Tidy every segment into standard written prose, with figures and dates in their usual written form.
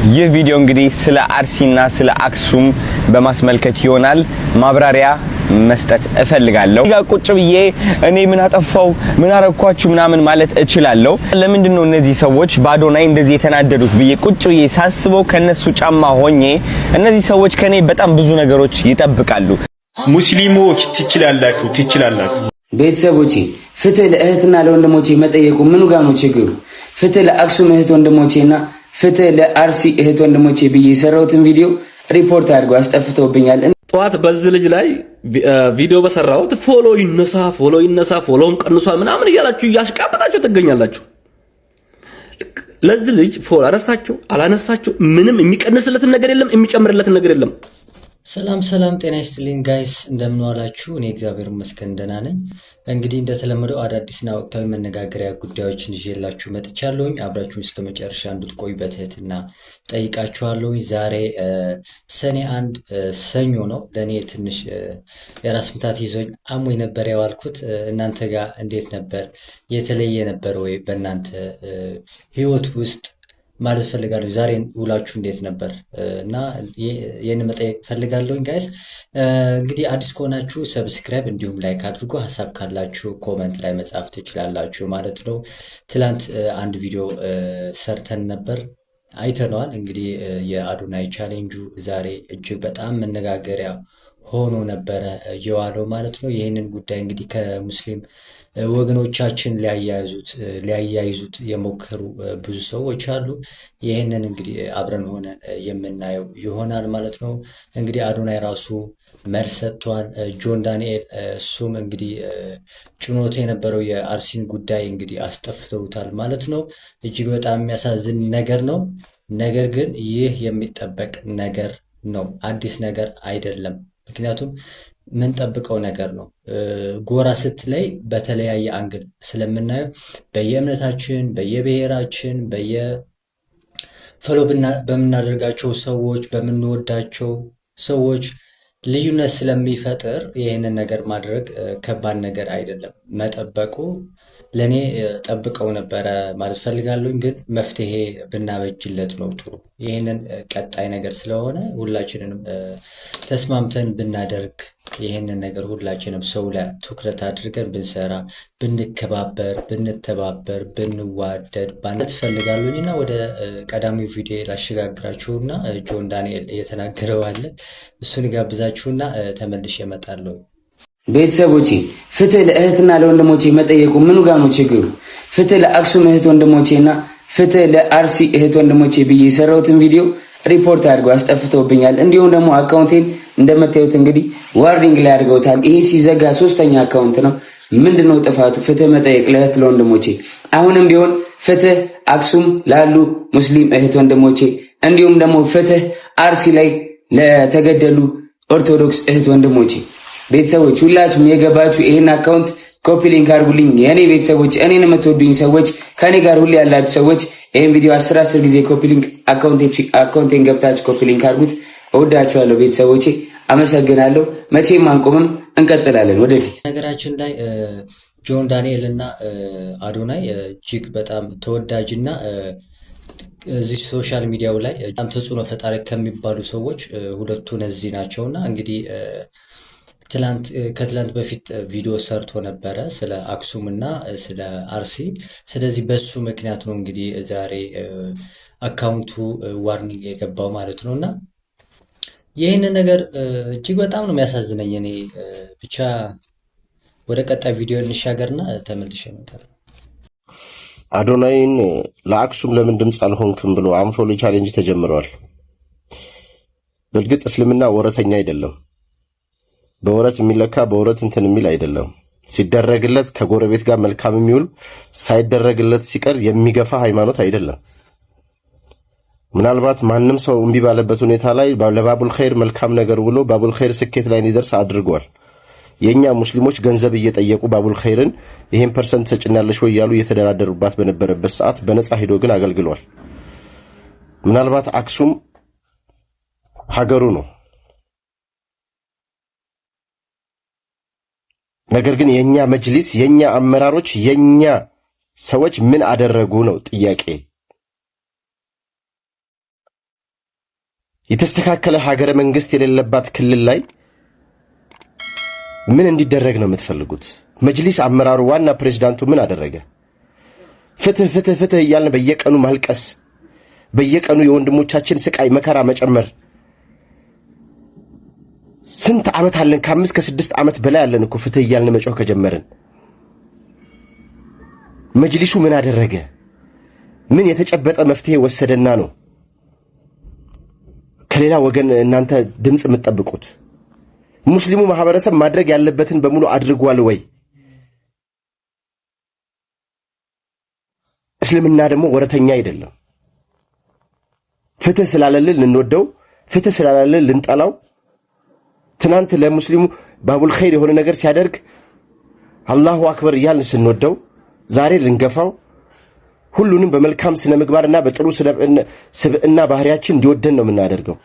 ይህ ቪዲዮ እንግዲህ ስለ አርሲና ስለ አክሱም በማስመልከት ይሆናል ማብራሪያ መስጠት እፈልጋለሁ። ጋር ቁጭ ብዬ እኔ ምን አጠፋው ምን አረኳችሁ ምናምን ማለት እችላለሁ። ለምንድን ነው እነዚህ ሰዎች በአዶናይ እንደዚህ የተናደዱት ብዬ ቁጭ ብዬ ሳስበው ከነሱ ጫማ ሆኜ እነዚህ ሰዎች ከኔ በጣም ብዙ ነገሮች ይጠብቃሉ። ሙስሊሞች ትችላላችሁ። ቤተሰቦቼ ፍትህ ለእህትና ለወንድሞቼ መጠየቁ ምኑ ጋር ነው ችግሩ? ፍትህ ለአክሱም እህት ወንድሞቼና ፍትህ ለአርሲ እህት ወንድሞቼ ብዬ የሰራሁትን ቪዲዮ ሪፖርት አድርገው አስጠፍተውብኛል። ጠዋት በዚህ ልጅ ላይ ቪዲዮ በሰራሁት ፎሎ ይነሳ ፎሎውን ቀንሷል ምናምን እያላችሁ እያስቃበጣችሁ ትገኛላችሁ። ለዚህ ልጅ ፎሎ አላነሳችሁ ምንም የሚቀንስለትን ነገር የለም፣ የሚጨምርለትን ነገር የለም። ሰላም ጤና ይስጥልኝ ጋይስ፣ እንደምን ዋላችሁ? እኔ እግዚአብሔር ይመስገን ደህና ነኝ። እንግዲህ እንደተለመደው አዳዲስና ወቅታዊ መነጋገሪያ ጉዳዮችን ይዤላችሁ መጥቻለሁኝ። አብራችሁን እስከ መጨረሻ እንድትቆዩ በትህትና ጠይቃችኋለሁኝ። ዛሬ ሰኔ 1 ሰኞ ነው። ለእኔ ትንሽ የራስ ምታት ይዞኝ አሞኝ ነበር ያዋልኩት። እናንተ ጋር እንዴት ነበር? የተለየ ነበር ወይ በእናንተ ህይወት ውስጥ ማለት ፈልጋለሁ። ዛሬ ውላችሁ እንዴት ነበር እና ይሄን መጠየቅ ፈልጋለሁኝ ጋይስ። እንግዲህ አዲስ ከሆናችሁ ሰብስክራይብ እንዲሁም ላይክ አድርጉ። ሀሳብ ካላችሁ ኮመንት ላይ መጻፍ ትችላላችሁ ማለት ነው። ትላንት አንድ ቪዲዮ ሰርተን ነበር፣ አይተነዋል። እንግዲህ የአዶናይ ቻሌንጁ ዛሬ እጅግ በጣም መነጋገሪያ ሆኖ ነበረ የዋለው ማለት ነው። ይህንን ጉዳይ እንግዲህ ከሙስሊም ወገኖቻችን ሊያያይዙት የሞከሩ ብዙ ሰዎች አሉ። ይህንን እንግዲህ አብረን ሆነን የምናየው ይሆናል ማለት ነው። እንግዲህ አዶናይ ራሱ መልስ ሰጥቷል። ጆን ዳንኤል እሱም እንግዲህ ጭኖት የነበረው የአርሲን ጉዳይ እንግዲህ አስጠፍተውታል ማለት ነው። እጅግ በጣም የሚያሳዝን ነገር ነው። ነገር ግን ይህ የሚጠበቅ ነገር ነው፣ አዲስ ነገር አይደለም። ምክንያቱም ምን ጠብቀው ነገር ነው። ጎራ ስትለይ በተለያየ አንግል ስለምናየው በየእምነታችን፣ በየብሔራችን፣ በየፈሎ በምናደርጋቸው ሰዎች፣ በምንወዳቸው ሰዎች ልዩነት ስለሚፈጥር ይህንን ነገር ማድረግ ከባድ ነገር አይደለም። መጠበቁ ለእኔ ጠብቀው ነበረ ማለት ፈልጋለሁኝ፣ ግን መፍትሄ ብናበጅለት ነው ጥሩ። ይህንን ቀጣይ ነገር ስለሆነ ሁላችንንም ተስማምተን ብናደርግ ይህንን ነገር ሁላችንም ሰው ላይ ትኩረት አድርገን ብንሰራ፣ ብንከባበር፣ ብንተባበር፣ ብንዋደድ ባነት ፈልጋለሁኝ እና ወደ ቀዳሚው ቪዲዮ ላሸጋግራችሁና ጆን ዳንኤል እየተናገረው አለ እሱን ጋብዛችሁና ተመልሼ እመጣለሁ። ቤተሰቦቼ ፍትህ ለእህትና ለወንድሞቼ መጠየቁ ምኑ ጋር ነው ችግሩ? ፍትህ ለአክሱም እህት ወንድሞቼና ፍትህ ለአርሲ እህት ወንድሞቼ ብዬ የሰራሁትን ቪዲዮ ሪፖርት አድርገው አስጠፍተውብኛል። እንዲሁም ደግሞ አካውንቴን እንደምታዩት እንግዲህ ዋርኒንግ ላይ አድርገውታል። ይሄ ሲዘጋ 3ኛ አካውንት ነው። ምንድነው ጥፋቱ? ፍትህ መጠየቅ ለእህት ለወንድሞቼ። አሁንም ቢሆን ፍትህ አክሱም ላሉ ሙስሊም እህት ወንድሞቼ፣ እንዲሁም ደግሞ ፍትህ አርሲ ላይ ለተገደሉ ኦርቶዶክስ እህት ወንድሞቼ። ቤተሰቦች ሁላችሁም የገባችሁ ይሄን አካውንት ኮፒ ሊንክ አድርጉልኝ። የኔ ቤተሰቦች፣ እኔን የምትወዱኝ ሰዎች፣ ከኔ ጋር ሁሌ ያላችሁ ሰዎች ይሄን ቪዲዮ 10 ጊዜ ኮፒ ሊንክ አካውንቴን ገብታችሁ ኮፒ ሊንክ አድርጉት። እወዳችኋለሁ ቤተሰቦቼ፣ አመሰግናለሁ። መቼም አንቆምም፣ እንቀጥላለን ወደፊት። ነገራችን ላይ ጆን ዳንኤል እና አዶናይ እጅግ በጣም ተወዳጅና እዚህ ሶሻል ሚዲያው ላይ በጣም ተጽዕኖ ፈጣሪ ከሚባሉ ሰዎች ሁለቱ እነዚህ ናቸውና እንግዲህ ከትላንት በፊት ቪዲዮ ሰርቶ ነበረ ስለ አክሱም እና ስለ አርሲ። ስለዚህ በሱ ምክንያት ነው እንግዲህ ዛሬ አካውንቱ ዋርኒንግ የገባው ማለት ነው። እና ይህንን ነገር እጅግ በጣም ነው የሚያሳዝነኝ። እኔ ብቻ ወደ ቀጣይ ቪዲዮ እንሻገርና ተመልሼ እመጣለሁ። አዶናይን ለአክሱም ለምን ድምፅ አልሆንክም ብሎ አንፎሎ ቻሌንጅ ተጀምረዋል። በእርግጥ እስልምና ወረተኛ አይደለም። በወረት የሚለካ በወረት እንትን የሚል አይደለም። ሲደረግለት ከጎረቤት ጋር መልካም የሚውል ሳይደረግለት ሲቀር የሚገፋ ሃይማኖት አይደለም። ምናልባት ማንም ሰው እምቢ ባለበት ሁኔታ ላይ ለባቡል ኸይር መልካም ነገር ብሎ ባቡል ኸይር ስኬት ላይ እንዲደርስ አድርጓል። የኛ ሙስሊሞች ገንዘብ እየጠየቁ ባቡል ኸይርን ይሄን ፐርሰንት ተጭናለሽ ወይ ያሉ እየተደራደሩባት በነበረበት ሰዓት በነፃ ሄዶ ግን አገልግሏል። ምናልባት አክሱም ሀገሩ ነው። ነገር ግን የኛ መጅሊስ፣ የኛ አመራሮች፣ የኛ ሰዎች ምን አደረጉ ነው ጥያቄ። የተስተካከለ ሀገረ መንግስት የሌለባት ክልል ላይ ምን እንዲደረግ ነው የምትፈልጉት? መጅሊስ አመራሩ ዋና ፕሬዝዳንቱ ምን አደረገ? ፍትህ ፍትህ ፍትህ እያልን በየቀኑ ማልቀስ፣ በየቀኑ የወንድሞቻችን ስቃይ መከራ መጨመር። ስንት ዓመት አለን? ከ5 ከ6 ዓመት በላይ አለን እኮ ፍትህ እያልን መጮህ ከጀመርን። መጅሊሱ ምን አደረገ? ምን የተጨበጠ መፍትሄ ወሰደና ነው ከሌላ ወገን እናንተ ድምጽ የምትጠብቁት? ሙስሊሙ ማህበረሰብ ማድረግ ያለበትን በሙሉ አድርጓል ወይ? እስልምና ደግሞ ወረተኛ አይደለም። ፍትህ ስላለልን ልንወደው፣ ፍትህ ስላለልን ልንጠላው። ትናንት ለሙስሊሙ ባቡል ኸይር የሆነ ነገር ሲያደርግ አላሁ አክበር እያልን ስንወደው፣ ዛሬ ልንገፋው፣ ሁሉንም በመልካም ስነ ምግባርና በጥሩ ስብዕና ባህሪያችን እንዲወደን ነው የምናደርገው።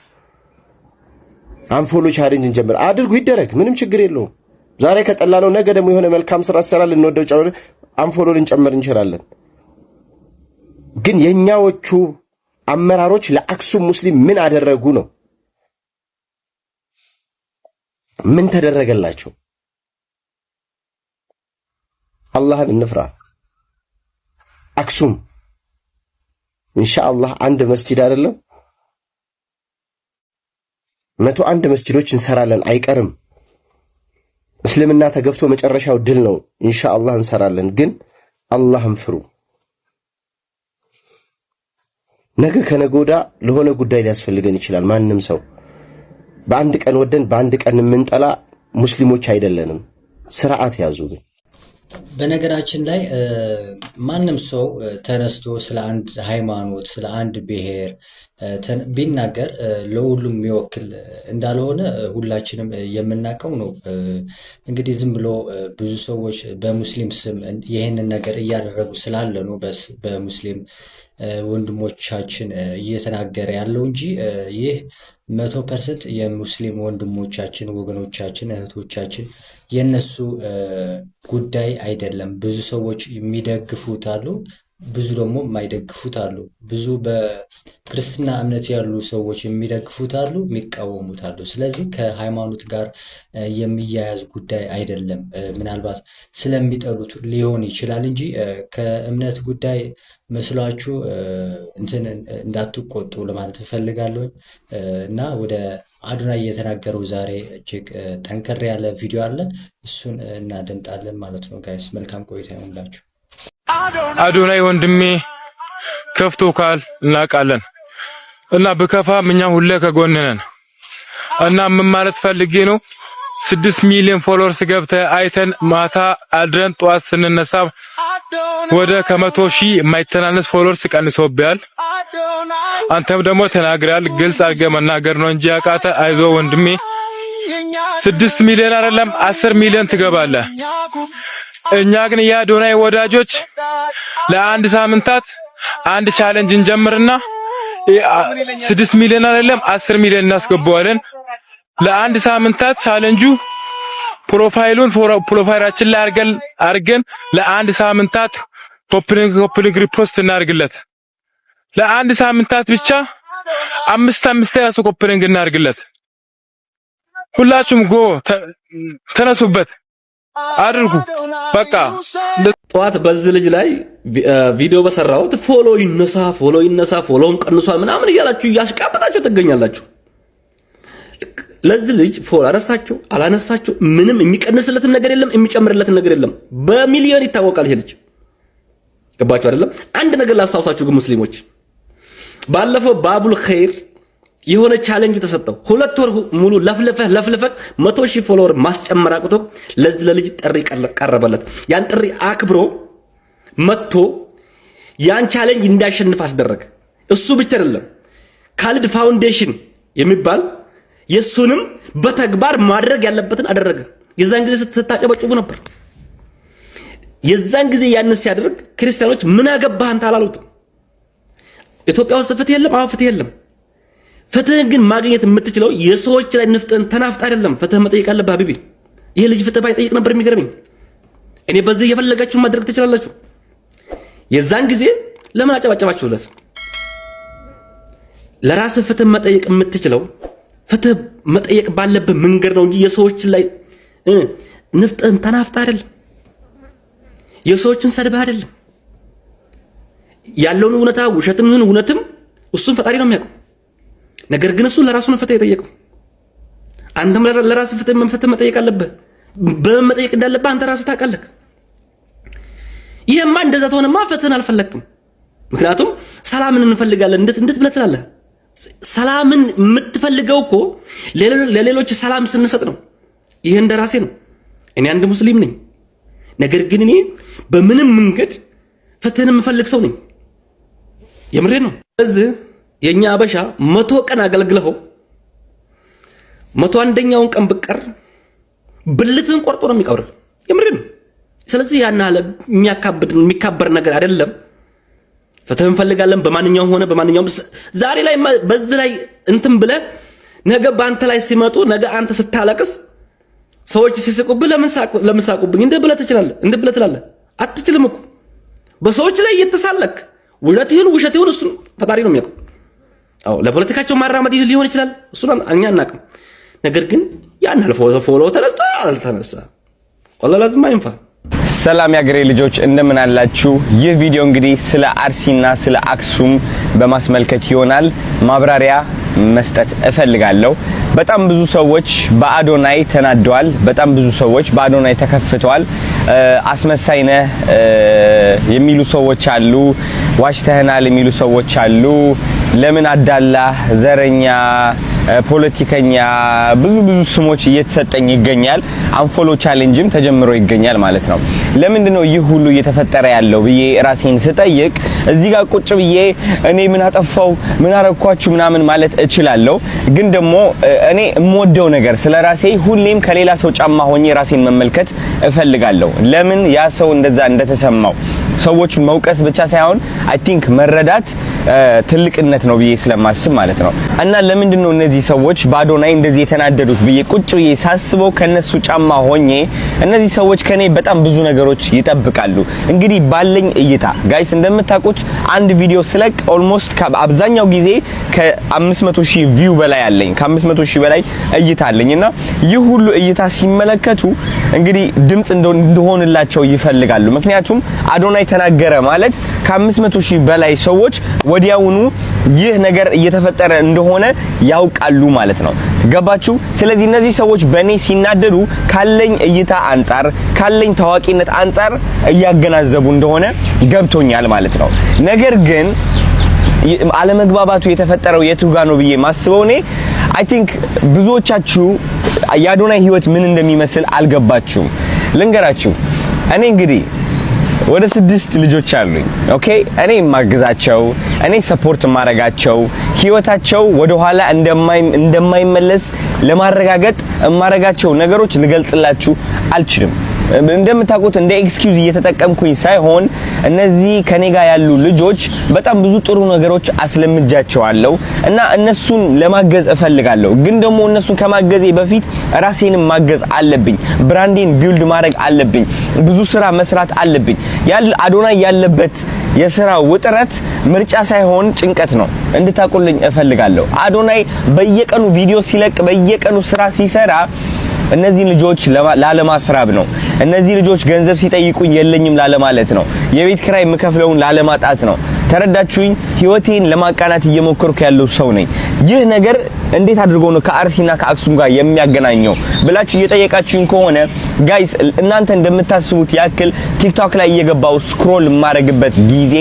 አንፎሎ ቻሌንጅ እንጀምር። አድርጉ፣ ይደረግ፣ ምንም ችግር የለውም። ዛሬ ከጠላነው ነገ ደግሞ የሆነ መልካም ስራ ሰራል ልንወደው ጨምር አንፎሎ ልንጨምር እንችላለን። ግን የኛዎቹ አመራሮች ለአክሱም ሙስሊም ምን አደረጉ ነው? ምን ተደረገላቸው? አላህን እንፍራ። አክሱም ኢንሻአላህ አንድ መስጂድ አይደለም 101 መስጂዶች እንሰራለን፣ አይቀርም። እስልምና ተገፍቶ መጨረሻው ድል ነው። ኢንሻአላህ እንሰራለን። ግን አላህን ፍሩ። ነገ ከነጎዳ ለሆነ ጉዳይ ሊያስፈልገን ይችላል። ማንም ሰው በአንድ ቀን ወደን በአንድ ቀን የምንጠላ ሙስሊሞች አይደለንም። ስርዓት ያዙ። በነገራችን ላይ ማንም ሰው ተነስቶ ስለ አንድ ሃይማኖት ስለ አንድ ብሔር ቢናገር ለሁሉም የሚወክል እንዳልሆነ ሁላችንም የምናውቀው ነው። እንግዲህ ዝም ብሎ ብዙ ሰዎች በሙስሊም ስም ይህንን ነገር እያደረጉ ስላለ ነው በሙስሊም ወንድሞቻችን እየተናገረ ያለው እንጂ ይህ 100% የሙስሊም ወንድሞቻችን ወገኖቻችን እህቶቻችን የነሱ ጉዳይ አይደለም። ብዙ ሰዎች የሚደግፉት አሉ፣ ብዙ ደግሞ የማይደግፉት አሉ። ብዙ በክርስትና እምነት ያሉ ሰዎች የሚደግፉት አሉ፣ የሚቃወሙት አሉ። ስለዚህ ከሃይማኖት ጋር የሚያያዝ ጉዳይ አይደለም። ምናልባት ስለሚጠሉት ሊሆን ይችላል እንጂ ከእምነት ጉዳይ መስሏችሁ እንትን እንዳትቆጡ ለማለት እፈልጋለሁ። እና ወደ አዶናይ እየተናገረው ዛሬ እጅግ ጠንከር ያለ ቪዲዮ አለ፣ እሱን እናደምጣለን ማለት ነው። ጋይስ መልካም ቆይታ ይሁንላችሁ። አዶናይ ወንድሜ ከፍቶካል እናውቃለን፣ እና በከፋም እኛ ሁሌ ከጎንህ ነን። እና ምን ማለት ፈልጌ ነው 6 ሚሊዮን ፎሎወርስ ገብተህ አይተን ማታ አድረን ጠዋት ስንነሳ ወደ ከ100,000 የማይተናነስ ፎሎወርስ ቀንሶብያል። አንተም ደግሞ ተናግረሃል። ግልጽ አድርገህ መናገር ነው እንጂ ያቃተ። አይዞ ወንድሜ 6 ሚሊዮን አይደለም 10 ሚሊዮን ትገባለህ። እኛ ግን የአዶናይ ወዳጆች ለአንድ ሳምንታት አንድ ቻሌንጅ እንጀምርና 6 ሚሊዮን አይደለም 10 ሚሊዮን እናስገባዋለን። ለአንድ ሳምንታት ቻሌንጁ ፕሮፋይላችን ላይ አርገን ለአንድ ሳምንታት ኮፕሊንግ ሪፖስት እናርግለት። ለአንድ ሳምንታት ብቻ 5 ያሱ ኮፕሊንግ እናርግለት። ሁላችሁም ተነሱበት አድርጉ። በቃ ጠዋት በዚህ ልጅ ላይ ቪዲዮ በሰራሁት ፎሎ ይነሳ ፎሎውን ቀንሷል ምናምን እያላችሁ እያስቃበጣችሁ ትገኛላችሁ። ለዚህ ልጅ ፎሎ አላነሳችሁ ምንም የሚቀንስለትን ነገር የለም፣ የሚጨምርለትን ነገር የለም። በሚሊዮን ይታወቃል ይሄ ልጅ። ገባችሁ አይደለም? አንድ ነገር ላስታውሳችሁ ግን ሙስሊሞች፣ ባለፈው ባቡል ኸይር የሆነ ቻሌንጅ ተሰጠው። 2 ወር ሙሉ ለፍለፈህ 100,000 ፎሎወር ማስጨመር አቅቶ ለዚህ ለልጅ ጥሪ ቀረበለት። ያን ጥሪ አክብሮ መጥቶ ያን ቻሌንጅ እንዳሸንፍ አስደረገ። እሱ ብቻ አይደለም፣ ካልድ ፋውንዴሽን የሚባል የሱንም በተግባር ማድረግ ያለበትን አደረገ። የዛን ጊዜ ስታጨበጭቡ ነበር። የዛን ጊዜ ያን ሲያደርግ ክርስቲያኖች ምን አገባህ አንተ አላሉትም። ኢትዮጵያ ውስጥ ፍትህ የለም። አዎ ፍትህ የለም። ፍትህን ግን ማግኘት የምትችለው የሰዎች ላይ ንፍጥን ተናፍጥ አይደለም። ፍትህ መጠየቅ አለብህ ሀቢቢ። ይሄ ልጅ ፍትህ ባይጠይቅ ነበር የሚገርመኝ። እኔ በዚህ የፈለጋችሁ ማድረግ ትችላላችሁ። የዛን ጊዜ ለምን አጨባጨባችሁለት? ለራስ ፍትህ መጠየቅ የምትችለው ፍትህ መጠየቅ ባለበት መንገድ ነው እንጂ የሰዎች ላይ ንፍጥን ተናፍጣ አይደለም። የሰዎችን ሰድባ አይደለም። ያለውን እውነታ ውሸትም ይሁን እውነትም እሱን ፈጣሪ ነው የሚያውቀው። ነገር ግን እሱ ለራሱ ነው ፍትህ የጠየቀው። አንተም ለራስ ፍትህ መጠየቅ አለብህ። በምን መጠየቅ እንዳለብህ አንተ ራስህ ታውቃለህ። ይሄማ እንደዛ ተሆነማ ፍትህን አልፈለክም። ምክንያቱም ሰላምን እንፈልጋለን እንዴት ብለህ ትላለህ? ሰላምን የምትፈልገው እኮ ለሌሎች ሰላም ስንሰጥ ነው። ይሄ እንደራሴ ነው። እኔ አንድ ሙስሊም ነኝ። ነገር ግን እኔ በምንም መንገድ ፍትህን የምፈልግ ሰው ነኝ። የምሬ ነው። እዚህ የኛ አበሻ 100 ቀን አገልግለው 101ኛውን ቀን ብቀር ብልትን ቆርጦ ነው የሚቀብር። የምሬ ነው። ስለዚህ ያን አለ የሚካበር ነገር አይደለም። ፍትህ እንፈልጋለን በማንኛውም ሆነ በማንኛውም ዛሬ ላይ በዚህ ላይ እንትን ብለህ ነገ በአንተ ላይ ሲመጡ ነገ አንተ ስታለቅስ ሰዎች ሲስቁብህ ለምን ሳቁብኝ እንደ ብለህ ትላለህ። አትችልም እኮ በሰዎች ላይ እየተሳለክ ውሸት ይሁን እሱን ፈጣሪ ነው የሚያውቀው። አዎ ለፖለቲካቸው ማራመድ ሊሆን ይችላል። እሱን እኛ አናውቅም። ነገር ግን ያን ፎሎ አልተነሳ ወላሂ ላዝም አይንፋ። ሰላም ያገሬ ልጆች እንደምን አላችሁ? ይህ ቪዲዮ እንግዲህ ስለ አርሲና ስለ አክሱም በማስመልከት ይሆናል። ማብራሪያ መስጠት እፈልጋለሁ። በጣም ብዙ ሰዎች በአዶናይ ተናደዋል። በጣም ብዙ ሰዎች በአዶናይ ተከፍተዋል። አስመሳይ ነህ የሚሉ ሰዎች አሉ። ዋሽተህናል የሚሉ ሰዎች አሉ። ለምን አዳላ፣ ዘረኛ፣ ፖለቲከኛ ብዙ ስሞች እየተሰጠኝ ይገኛል። አንፎሎ ቻሌንጅም ተጀምሮ ይገኛል ማለት ነው። ለምንድነው ይህ ሁሉ እየተፈጠረ ያለው ብዬ ራሴን ስጠይቅ እዚህ ጋር ቁጭ ብዬ እኔ ምን አጠፋው ምን አረኳችሁ ምናምን ማለት እችላለሁ። ግን ደግሞ እኔ የምወደው ነገር ስለራሴ ሁሌም ከሌላ ሰው ጫማ ሆኜ ራሴን መመልከት እፈልጋለሁ። ለምን ያ ሰው እንደዛ እንደተሰማው ሰዎችን መውቀስ ብቻ ሳይሆን አይ ቲንክ መረዳት ትልቅነት ነው ብዬ ስለማስብ ማለት ነው። እና ለምንድነው እነዚህ ሰዎች በአዶናይ እንደዚህ የተናደዱት ብዬ ቁጭ ብዬ ሳስበው ከነሱ ጫማ ሆኜ እነዚህ ሰዎች ከኔ በጣም ብዙ ነገሮች ይጠብቃሉ። እንግዲህ ባለኝ እይታ ጋይስ እንደምታውቁት አንድ ቪዲዮ ስለቅ ኦልሞስት አብዛኛው ጊዜ ከ500,000 ቪው በላይ አለኝ። ከ500,000 በላይ እይታ አለኝና ይህ ሁሉ እይታ ሲመለከቱ እንግዲህ ድምጽ እንደሆንላቸው ይፈልጋሉ። ምክንያቱም አዶናይ ተናገረ ማለት ከ500,000 በላይ ሰዎች ወዲያውኑ ይህ ነገር እየተፈጠረ እንደሆነ ያውቃሉ ማለት ነው። ገባችሁ? ስለዚህ እነዚህ ሰዎች በኔ ሲናደዱ ካለኝ እይታ አንፃር ካለኝ ታዋቂነት አንፃር እያገናዘቡ እንደሆነ ገብቶኛል ማለት ነው። ነገር ግን አለመግባባቱ የተፈጠረው የቱጋ ነው ብዬ ማስበው እኔ አይ ቲንክ ብዙዎቻችሁ የአዶናይ ህይወት ምን እንደሚመስል አልገባችሁም። ልንገራችሁ። እኔ እንግዲህ ወደ 6 ልጆች አሉኝ። ኦኬ እኔ ማግዛቸው እኔ ሰፖርት ማረጋቸው ህይወታቸው ወደ ኋላ እንደማይመለስ ለማረጋገጥ ማረጋቸው ነገሮች ልገልጽላችሁ አልችልም። እንደምታውቁት እንደ ኤክስኪውዝ እየተጠቀምኩኝ ሳይሆን እነዚህ ከኔ ጋር ያሉ ልጆች በጣም ብዙ ጥሩ ነገሮች አስለምጃቸዋለሁ እና እነሱን ለማገዝ እፈልጋለሁ። ግን ደግሞ እነሱን ከማገዜ በፊት ራሴንም ማገዝ አለብኝ። ብራንዴን ቢልድ ማድረግ አለብኝ። ብዙ ስራ መስራት አለብኝ። አዶናይ ያለበት የስራ ውጥረት ምርጫ ሳይሆን ጭንቀት ነው እንድታቆልኝ እፈልጋለሁ። አዶናይ በየቀኑ ቪዲዮ ሲለቅ በየቀኑ ስራ ሲሰራ እነዚህ ልጆች ላለማስራብ ነው። እነዚህ ልጆች ገንዘብ ሲጠይቁኝ የለኝም ላለማለት ነው። የቤት ኪራይ የምከፍለውን ላለማጣት ነው። ተረዳችሁኝ? ህይወቴን ለማቃናት እየሞከርኩ ያለው ሰው ነኝ። ይህ ነገር እንዴት አድርጎ ነው ከአርሲና ከአክሱም ጋር የሚያገናኘው ብላችሁ እየጠየቃችሁኝ ከሆነ ጋይስ እናንተ እንደምታስቡት ያክል ቲክቶክ ላይ እየገባው ስክሮል የማረግበት ጊዜ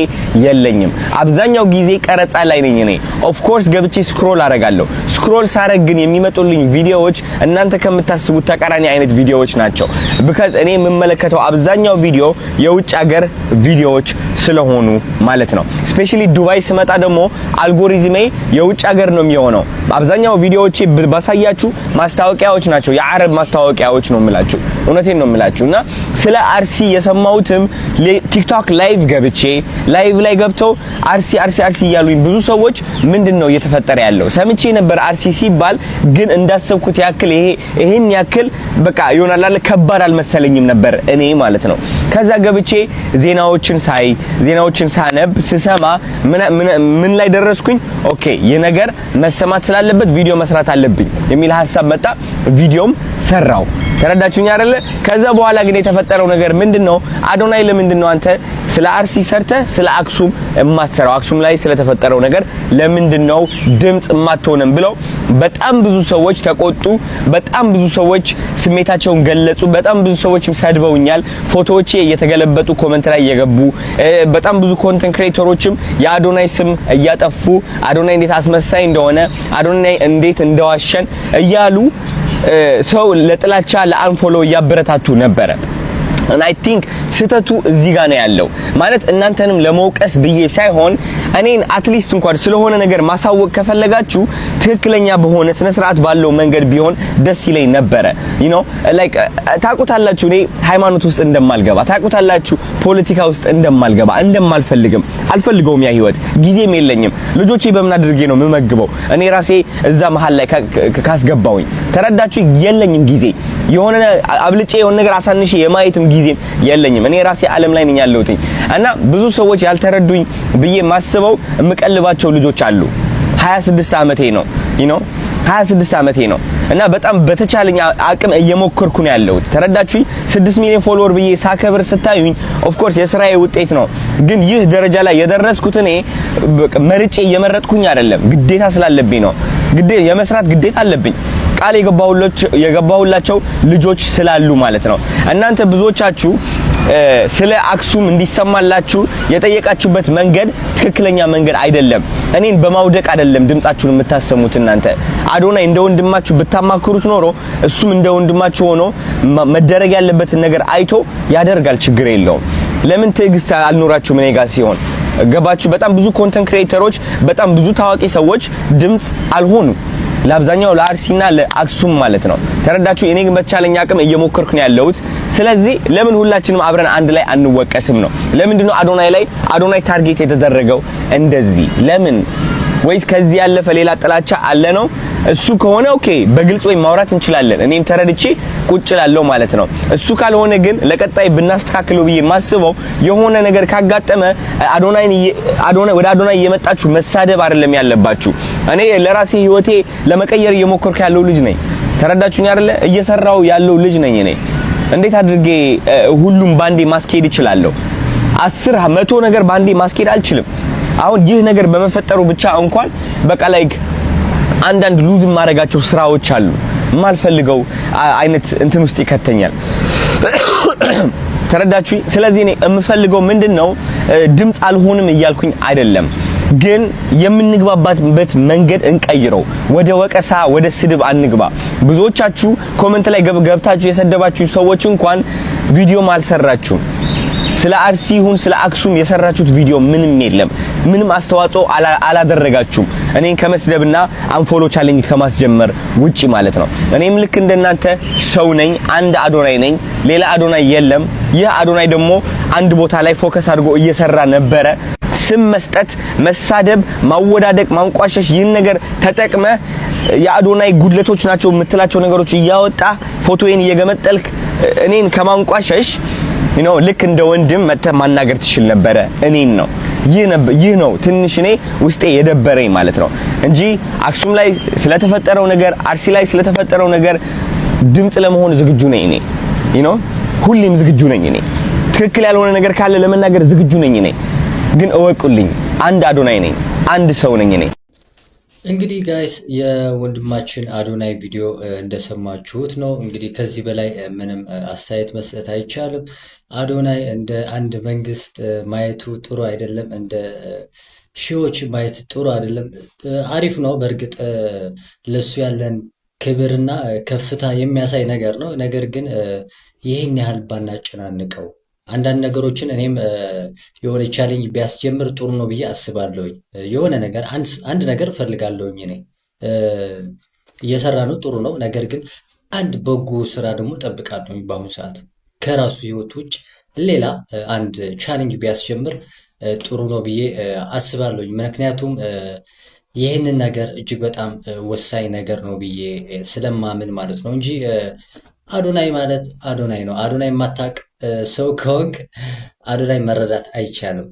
የለኝም። አብዛኛው ጊዜ ቀረጻ ላይ ነኝ እኔ። ኦፍ ኮርስ ገብቼ ስክሮል አረጋለሁ። ስክሮል ሳረግ ግን የሚመጡልኝ ቪዲዮዎች እናንተ ከምታስቡት ተቃራኒ አይነት ቪዲዮዎች ናቸው። because እኔ የምመለከተው አብዛኛው ቪዲዮ የውጭ ሀገር ቪዲዮዎች ስለሆኑ ማለት ነው። ስፔሻሊ ዱባይ ስመጣ ደግሞ አልጎሪዝሜ የውጭ ሀገር ነው የሚሆነው። አብዛኛው ቪዲዮዎቼ ባሳያችሁ ማስታወቂያዎች ናቸው። የአረብ ማስታወቂያዎች ነው የምላችሁ። እውነቴን ነው የምላችሁና ስለ አርሲ የሰማሁትም ቲክቶክ ላይቭ ገብቼ ላይቭ ላይ ገብተው አርሲ እያሉኝ ብዙ ሰዎች ምንድነው እየተፈጠረ ያለው ሰምቼ ነበር። አርሲ ሲባል ግን እንዳሰብኩት ያክል ይሄን ያክል በቃ ይሆናል አለ ከባድ አልመሰለኝም ነበር እኔ ማለት ነው። ከዛ ገብቼ ዜናዎችን ሳነብ ስሰማ ምን ላይ ደረስኩኝ? ኦኬ የነገር መሰማት ስላለበት ቪዲዮ መስራት አለብኝ የሚል ሐሳብ መጣ። ቪዲዮም ሰራው። ተረዳችሁኝ አይደለ? ከዛ በኋላ ግን የተፈጠረው ነገር ምንድነው? አዶናይ ለምንድነው አንተ ስለ አርሲ ሰርተ ስለ አክሱም የማትሰራው? አክሱም ላይ ስለተፈጠረው ነገር ለምንድነው ድምጽ የማትሆንም ብለው በጣም ብዙ ሰዎች ተቆጡ። በጣም ብዙ ሰዎች ስሜታቸውን ገለጹ። በጣም ብዙ ሰዎችም ሰድበውኛል። ፎቶዎቼ እየተገለበጡ ኮሜንት ላይ እየገቡ በጣም ብዙ ኮንተንት ክሬተሮችም የአዶናይ ስም እያጠፉ አዶናይ እንዴት አስመሳይ እንደሆነ አዶናይ እንዴት እንደዋሸን እያሉ ሰው ለጥላቻ ለአንፎሎ እያበረታቱ ነበረ። and I think ስተቱ እዚህ ጋር ነው ያለው ማለት እናንተንም ለመውቀስ ብዬ ሳይሆን እኔን አትሊስት እንኳን ስለሆነ ነገር ማሳወቅ ከፈለጋችሁ ትክክለኛ በሆነ ስነ ስርዓት ባለው መንገድ ቢሆን ደስ ይለኝ ነበረ። you know like ታውቁታላችሁ እኔ ሃይማኖት ውስጥ እንደማልገባ ታውቁታላችሁ፣ ፖለቲካ ውስጥ እንደማልገባ እንደማልፈልግም አልፈልገውም። ያ ህይወት ጊዜም የለኝም። ልጆቼ በምን አድርጌ ነው የምመግበው? እኔ ራሴ እዛ መሃል ላይ ካስገባውኝ ተረዳችሁ፣ የለኝም ጊዜ የሆነ አብልጬ የሆነ ነገር አሳንሼ የማየትም ጊዜም የለኝም። እኔ ራሴ ዓለም ላይ ነኝ ያለሁት እና ብዙ ሰዎች ያልተረዱኝ ብዬ ማስበው የምቀልባቸው ልጆች አሉ። 26 ዓመቴ ነው you know 26 ዓመቴ ነው እና በጣም በተቻለኝ አቅም እየሞከርኩ ነው ያለሁት። ተረዳችሁኝ? 6 ሚሊዮን ፎሎወር ብዬ ሳከብር ስታዩኝ ኦፍ ኮርስ የስራዬ ውጤት ነው። ግን ይህ ደረጃ ላይ የደረስኩት እኔ መርጬ እየመረጥኩኝ አይደለም፣ ግዴታ ስላለብኝ ነው። የመስራት ግዴታ አለብኝ። ቃል የገባሁላቸው ልጆች ስላሉ ማለት ነው። እናንተ ብዙዎቻችሁ ስለ አክሱም እንዲሰማላችሁ የጠየቃችሁበት መንገድ ትክክለኛ መንገድ አይደለም። እኔን በማውደቅ አይደለም ድምጻችሁን የምታሰሙት። እናንተ አዶናይ እንደ ወንድማችሁ ብታማክሩት ኖሮ እሱም እንደ ወንድማችሁ ሆኖ መደረግ ያለበትን ነገር አይቶ ያደርጋል። ችግር የለውም። ለምን ትዕግስት አልኖራችሁም እኔ ጋር ሲሆን? ገባችሁ? በጣም ብዙ ኮንተንት ክሬተሮች፣ በጣም ብዙ ታዋቂ ሰዎች ድምጽ አልሆኑ ለአብዛኛው ለአርሲና ለአክሱም ማለት ነው። ተረዳችሁ? እኔ ግን በተቻለኝ አቅም እየሞከርኩ ነው ያለሁት። ስለዚህ ለምን ሁላችንም አብረን አንድ ላይ አንወቀስም ነው? ለምንድነው አዶናይ ታርጌት የተደረገው እንደዚህ? ለምን? ወይስ ከዚህ ያለፈ ሌላ ጥላቻ አለ ነው? እሱ ከሆነ ኦኬ በግልጽ ወይ ማውራት እንችላለን። እኔም ተረድቼ ቁጭ ላለው ማለት ነው። እሱ ካልሆነ ግን ለቀጣይ ብናስተካክለው ብዬ ማስበው የሆነ ነገር ካጋጠመ ወደ አዶናይ እየመጣችሁ መሳደብ አይደለም ያለባችሁ። እኔ ለራሴ ህይወቴ ለመቀየር እየሞከርኩ ያለው ልጅ ነኝ። ተረዳችሁኝ አይደለ? እየሰራው ያለው ልጅ ነኝ እኔ። እንዴት አድርጌ ሁሉም ባንዴ ማስኬድ እችላለሁ? 10 100 ነገር ባንዴ ማስኬድ አልችልም። አሁን ይህ ነገር በመፈጠሩ ብቻ እንኳን በቃ ላይክ አንዳንድ ሉዝ ማረጋቸው ስራዎች አሉ። ማልፈልገው አይነት እንትን ውስጥ ይከተኛል። ተረዳችሁ? ስለዚህ እኔ የምፈልገው ምንድነው ድምጽ አልሆንም እያልኩኝ አይደለም፣ ግን የምንግባባበት መንገድ እንቀይረው። ወደ ወቀሳ ወደ ስድብ አንግባ። ብዙዎቻችሁ ኮሜንት ላይ ገብታችሁ የሰደባችሁ ሰዎች እንኳን ቪዲዮም አልሰራችሁም። ስለ አርሲ ይሁን ስለ አክሱም የሰራችሁት ቪዲዮ ምንም የለም። ምንም አስተዋጽኦ አላደረጋችሁም እኔን ከመስደብና አንፎሎ ቻሌንጅ ከማስጀመር ውጪ ማለት ነው። እኔም ልክ እንደናንተ ሰው ነኝ። አንድ አዶናይ ነኝ፣ ሌላ አዶናይ የለም። ይህ አዶናይ ደግሞ አንድ ቦታ ላይ ፎከስ አድርጎ እየሰራ ነበረ። ስም መስጠት፣ መሳደብ፣ ማወዳደቅ፣ ማንቋሸሽ ይህን ነገር ተጠቅመ የአዶናይ ጉድለቶች ናቸው የምትላቸው ነገሮች እያወጣ ፎቶዬን እየገመጠልክ እኔን ከማንቋሸሽ ልክ እንደ ወንድም መተህ ማናገር ትችል ነበረ እኔን ነው። ይህ ነው ትንሽ እኔ ውስጤ የደበረኝ ማለት ነው እንጂ አክሱም ላይ ስለተፈጠረው ነገር፣ አርሲ ላይ ስለተፈጠረው ነገር ድምጽ ለመሆን ዝግጁ ነኝ እኔ ሁሌም ዝግጁ ነኝ እኔ። ትክክል ያልሆነ ነገር ካለ ለመናገር ዝግጁ ነኝ እኔ። ግን እወቁልኝ፣ አንድ አዶናይ ነኝ፣ አንድ ሰው ነኝ እኔ። እንግዲህ ጋይስ የወንድማችን አዶናይ ቪዲዮ እንደሰማችሁት ነው። እንግዲህ ከዚህ በላይ ምንም አስተያየት መስጠት አይቻልም። አዶናይ እንደ አንድ መንግስት ማየቱ ጥሩ አይደለም፣ እንደ ሺዎች ማየት ጥሩ አይደለም። አሪፍ ነው በእርግጥ ለሱ ያለን ክብርና ከፍታ የሚያሳይ ነገር ነው። ነገር ግን ይህን ያህል ባናጨናንቀው አንዳንድ ነገሮችን እኔም የሆነ ቻሌንጅ ቢያስጀምር ጥሩ ነው ብዬ አስባለሁኝ። የሆነ ነገር አንድ ነገር እፈልጋለሁኝ እኔ እየሰራ ነው ጥሩ ነው። ነገር ግን አንድ በጎ ስራ ደግሞ ጠብቃለሁ በአሁኑ ሰዓት ከራሱ ህይወት ውጭ ሌላ አንድ ቻሌንጅ ቢያስጀምር ጥሩ ነው ብዬ አስባለሁ። ምክንያቱም ይህንን ነገር እጅግ በጣም ወሳኝ ነገር ነው ብዬ ስለማምን ማለት ነው እንጂ አዶናይ ማለት አዶናይ ነው። አዶናይ የማታውቅ ሰው ከሆንክ አዶናይ መረዳት አይቻልም።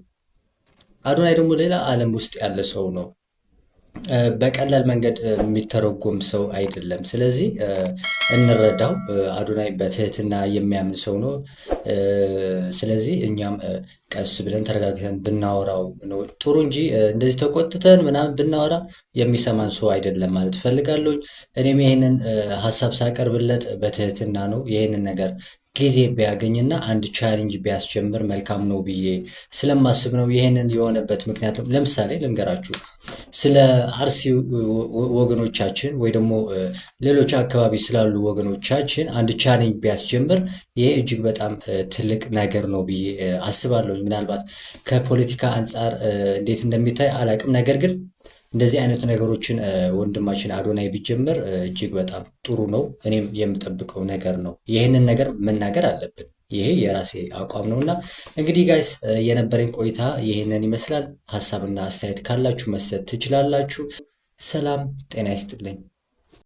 አዶናይ ደግሞ ሌላ ዓለም ውስጥ ያለ ሰው ነው። በቀላል መንገድ የሚተረጎም ሰው አይደለም። ስለዚህ እንረዳው። አዶናይ በትህትና የሚያምን ሰው ነው። ስለዚህ እኛም ቀስ ብለን ተረጋግተን ብናወራው ነው ጥሩ እንጂ እንደዚህ ተቆጥተን ምናምን ብናወራ የሚሰማን ሰው አይደለም ማለት እፈልጋለሁ። እኔም ይሄንን ሀሳብ ሳቀርብለት በትህትና ነው። ይሄንን ነገር ጊዜ ቢያገኝና አንድ ቻሌንጅ ቢያስጀምር መልካም ነው ብዬ ስለማስብ ነው። ይሄንን የሆነበት ምክንያት ለምሳሌ ልንገራችሁ። ስለ አርሲ ወገኖቻችን ወይ ደግሞ ሌሎች አካባቢ ስላሉ ወገኖቻችን አንድ ቻሌንጅ ቢያስጀምር ይሄ እጅግ በጣም ትልቅ ነገር ነው ብዬ አስባለሁ። ምናልባት ከፖለቲካ አንጻር እንዴት እንደሚታይ አላቅም። ነገር ግን እንደዚህ አይነት ነገሮችን ወንድማችን አዶናይ ቢጀምር እጅግ በጣም ጥሩ ነው። እኔም የምጠብቀው ነገር ነው። ይህንን ነገር መናገር አለብን። ይሄ የራሴ አቋም ነውና እንግዲህ ጋይስ የነበረኝ ቆይታ ይህንን ይመስላል። ሀሳብና አስተያየት ካላችሁ መስጠት ትችላላችሁ። ሰላም ጤና ይስጥልኝ።